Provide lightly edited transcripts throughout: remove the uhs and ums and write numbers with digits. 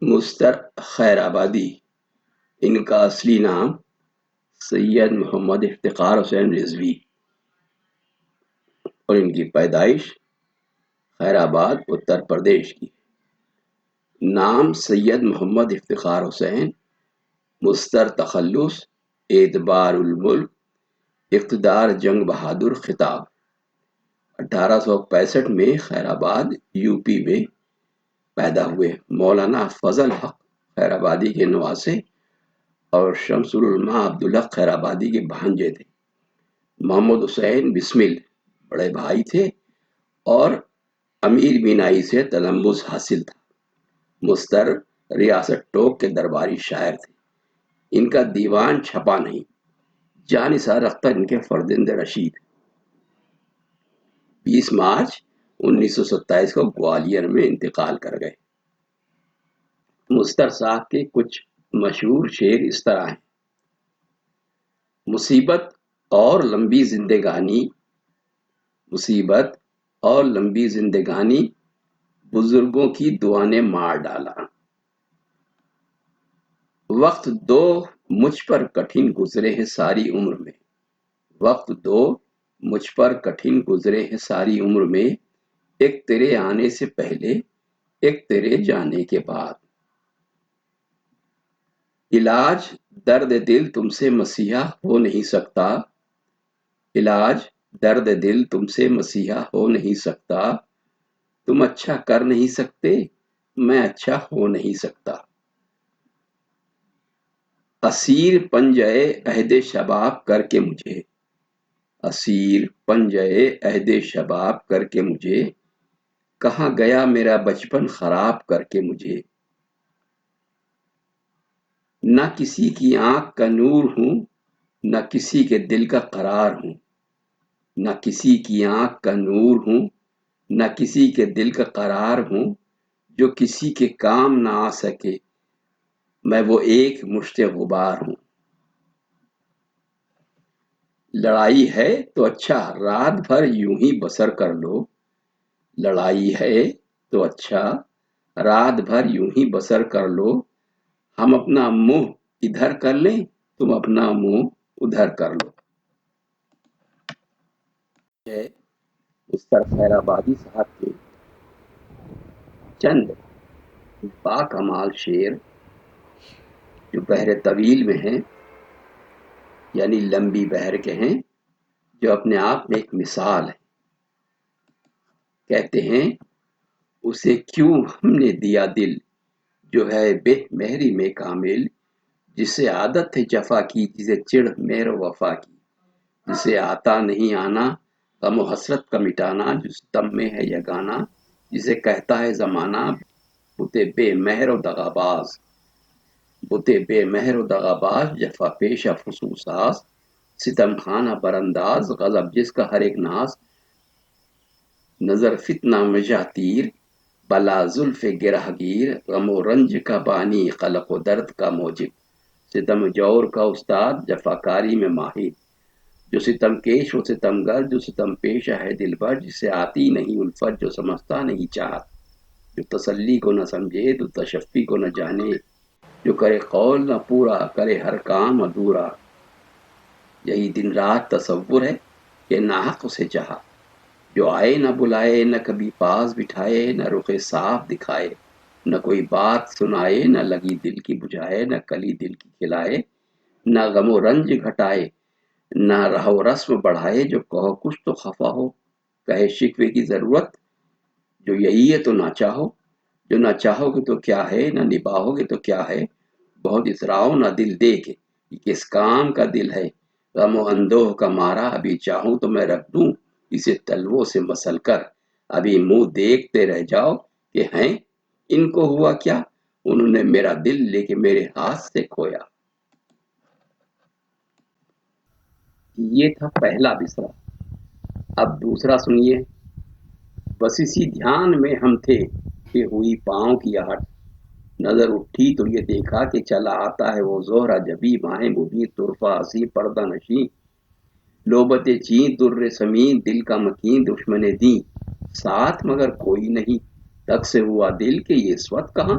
مستر خیر آبادی، ان کا اصلی نام سید محمد افتخار حسین رضوی اور ان کی پیدائش خیر آباد اتر پردیش کی۔ نام سید محمد افتخار حسین، مستر تخلص، اعتبار الملک، اقتدار جنگ بہادر خطاب۔ 1865 میں خیر آباد یو پی میں پیدا ہوئے۔ مولانا فضل حق خیر آبادی کے نواسے اور شمس العلماء عبدالحق خیر آبادی کے بھانجے تھے۔ محمد حسین بسمل بڑے بھائی تھے اور امیر بینائی سے تلمذ حاصل تھا۔ مستر ریاست ٹوک کے درباری شاعر تھے۔ ان کا دیوان چھپا نہیں۔ جان نثار اختر ان کے فرزند رشید۔ 20 مارچ 1927 کو گوالیئر میں انتقال کر گئے۔ مستر صاحب کے کچھ مشہور شعر اس طرح ہیں: مصیبت اور لمبی زندگانی، مصیبت اور لمبی زندگانی، بزرگوں کی دعا نے مار ڈالا۔ وقت دو مجھ پر کٹھن گزرے ہیں ساری عمر میں، وقت دو مجھ پر کٹھن گزرے ہیں ساری عمر میں، ایک تیرے آنے سے پہلے، ایک تیرے جانے کے بعد۔ علاج درد دل تم سے مسیحا ہو نہیں سکتا، علاج درد دل تم سے مسیحا ہو نہیں سکتا، تم اچھا کر نہیں سکتے، میں اچھا ہو نہیں سکتا۔ اسیر پنجے عہد شباب کر کے مجھے، اسیر پنجے عہد شباب کر کے مجھے، کہاں گیا میرا بچپن خراب کر کے مجھے۔ نہ کسی کی آنکھ کا نور ہوں، نہ کسی کے دل کا قرار ہوں، نہ کسی کی آنکھ کا نور ہوں، نہ کسی کے دل کا قرار ہوں، جو کسی کے کام نہ آ سکے، میں وہ ایک مشت غبار ہوں۔ لڑائی ہے تو اچھا رات بھر یوں ہی بسر کر لو، لڑائی ہے تو اچھا رات بھر یوں ہی بسر کر لو، ہم اپنا منہ ادھر کر لیں، تم اپنا منہ ادھر کر لو۔ مستر خیر آبادی صاحب کے چند باکمال شعر جو بحر طویل میں ہیں، یعنی لمبی بحر کے ہیں، جو اپنے آپ میں ایک مثال ہے۔ کہتے ہیں اسے کیوں ہم نے دیا دل، جو ہے بے مہری میں کامل، جسے عادت ہے جفا کی، جسے چڑھ مہر و وفا کی، جسے آتا نہیں آنا غم و حسرت کا مٹانا، جس دم میں ہے یگانا، جسے کہتا ہے زمانہ بتے بے مہر و دغاباز، بتے بے مہر و دغاباز، جفا پیشہ فسوساز، ستم خانہ برانداز، غضب جس کا ہر ایک ناز، نظر فتنہ مژہ تیر، بلا زلف گرہ گیر، غم و رنج کا بانی، قلق و درد کا موجب، ستم جور کا استاد، جفاکاری میں ماہر، جو ستم کیش و ستم گر، جو ستم پیشہ ہے دل بر، جسے آتی نہیں الفت، جو سمجھتا نہیں چاہت، جو تسلی کو نہ سمجھے، جو تشفی کو نہ جانے، جو کرے قول نہ پورا، کرے ہر کام ادھورا۔ یہی دن رات تصور ہے کہ ناحق اسے چاہا، جو آئے نہ بلائے، نہ کبھی پاس بٹھائے، نہ رخ صاف دکھائے، نہ کوئی بات سنائے، نہ لگی دل کی بجھائے، نہ کلی دل کی کھلائے، نہ غم و رنج گھٹائے، نہ رہ و رسم بڑھائے، جو کہو کچھ تو خفا ہو، کہے شکوے کی ضرورت، جو یہی ہے تو نہ چاہو، جو نہ چاہو گے تو کیا ہے، نہ نبھاؤ گے تو کیا ہے، بہت اتراؤ نہ دل دے کے، یہ کس کام کا دل ہے، غم و اندوہ کا مارا، ابھی چاہوں تو میں رکھ دوں اسے تلووں سے مسل کر، ابھی منہ دیکھتے رہ جاؤ کہ ہیں ان کو ہوا کیا، انہوں نے میرا دل لے کے میرے ہاتھ سے کھویا۔ یہ تھا پہلا مصرع۔ اب دوسرا سنیے۔ بس اسی دھیان میں ہم تھے کہ ہوئی پاؤں کی آہٹ، نظر اٹھی تو یہ دیکھا کہ چلا آتا ہے وہ زہرہ جبی، ماہ مبیں طرفہ ہنسی پردہ نشیں، لوبت چین در سمین، دل کا مکین دشمن دین، ساتھ مگر کوئی نہیں، تک سے ہوا دل کہ یہ اس وقت کہاں،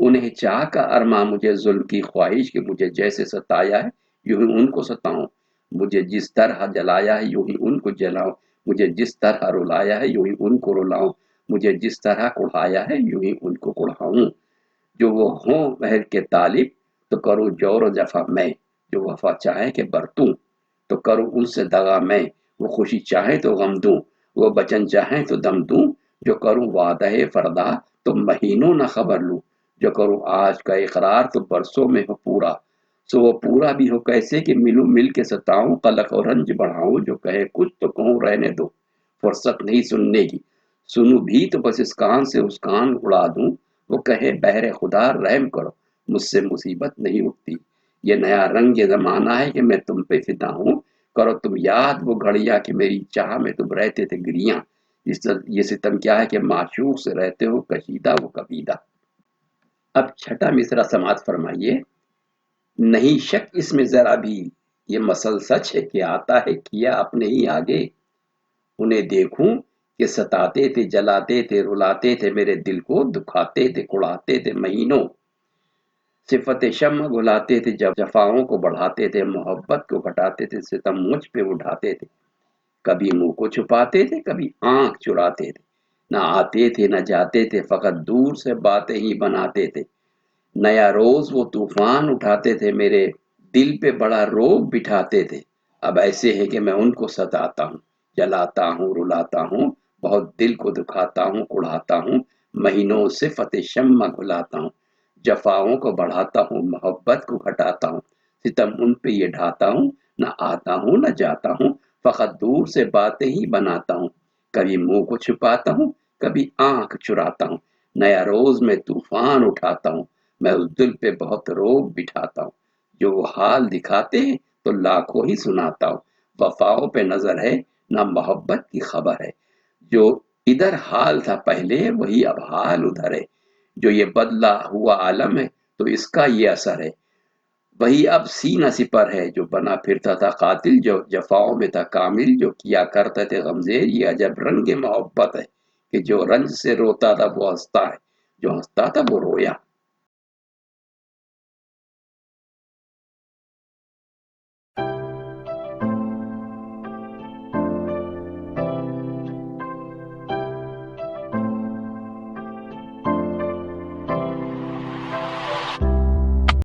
انہیں چاہ کا ارماں مجھے ظلم کی خواہش کہ مجھے جیسے ستایا ہے یوں ہی ان کو ستاؤں، مجھے جس طرح جلایا ہے یوں ہی ان کو جلاؤں، مجھے جس طرح رلایا ہے یوں ہی ان کو رلاؤں، مجھے جس طرح کڑھایا ہے یوں ہی ان کو کڑھاؤں۔ جو وہ ہوں مہر کے طالب تو کروں جور و جفا میں، جو وفا چاہے کہ برتوں تو کروں ان سے دغا میں، وہ خوشی چاہے تو غم دوں، وہ بچن چاہے تو دم دوں، جو کروں وعدہ فردا تو مہینوں نہ خبر لوں، جو کروں آج کا اقرار تو برسوں میں ہو پورا، سو وہ پورا بھی ہو کیسے کہ ملوں مل کے ستاؤں، قلق اور رنج بڑھاؤں، جو کہے کچھ تو کہوں رہنے دو، فرصت نہیں سننے کی، سنوں بھی تو بس اس کان سے اس کان اڑا دوں، وہ کہے بہر خدا رحم کرو، مجھ سے مصیبت نہیں اٹھتی، یہ نیا رنگ یہ زمانہ ہے کہ میں تم پہ فدا ہوں، کرو تم یاد وہ گھڑیاں کہ میری چاہ میں تم رہتے تھے گریاں، یہ ستم کیا ہے کہ معشوق سے رہتے ہو کشیدہ وہ کبیدہ۔ اب چھٹا مصرع سماعت فرمائیے۔ نہیں شک اس میں ذرا بھی، یہ مسل سچ ہے کہ آتا ہے کیا اپنے ہی آگے، انہیں دیکھوں کہ ستاتے تھے جلاتے تھے رلاتے تھے میرے دل کو، دکھاتے تھے کڑاتے تھے مہینوں، صفت شمع گھلاتے تھے جب جفاؤں کو بڑھاتے تھے، محبت کو گھٹاتے تھے ستم مجھ پہ اٹھاتے تھے، کبھی منہ کو چھپاتے تھے کبھی آنکھ چراتے تھے، نہ آتے تھے نہ جاتے تھے فقط دور سے باتیں ہی بناتے تھے، نیا روز وہ طوفان اٹھاتے تھے میرے دل پہ بڑا روب بٹھاتے تھے، اب ایسے ہے کہ میں ان کو ستاتا ہوں جلاتا ہوں رلاتا ہوں، بہت دل کو دکھاتا ہوں کڑھاتا ہوں، مہینوں سے فتح شمع گھلاتا ہوں، جفاؤں کو بڑھاتا ہوں محبت کو گھٹاتا ہوں، ستم ان پہ یہ ڈھاتا ہوں، نہ آتا ہوں نہ جاتا ہوں، فقط دور سے باتیں ہی بناتا ہوں، کبھی منہ کو چھپاتا ہوں کبھی آنکھ چراتا ہوں، نیا روز میں طوفان اٹھاتا ہوں، میں اس دل پہ بہت روب بٹھاتا ہوں، جو وہ حال دکھاتے ہیں تو لاکھوں ہی سناتا ہوں، وفاؤں پہ نظر ہے نہ محبت کی خبر ہے، جو ادھر حال تھا پہلے وہی اب حال ادھر ہے، جو یہ بدلا ہوا عالم ہے تو اس کا یہ اثر ہے، وہی اب سینہ سپر ہے جو بنا پھرتا تھا قاتل، جو جفاؤں میں تھا کامل، جو کیا کرتا تھے غمزے، یہ عجب رنگ محبت ہے کہ جو رنج سے روتا تھا وہ ہنستا ہے، جو ہنستا تھا وہ رویا۔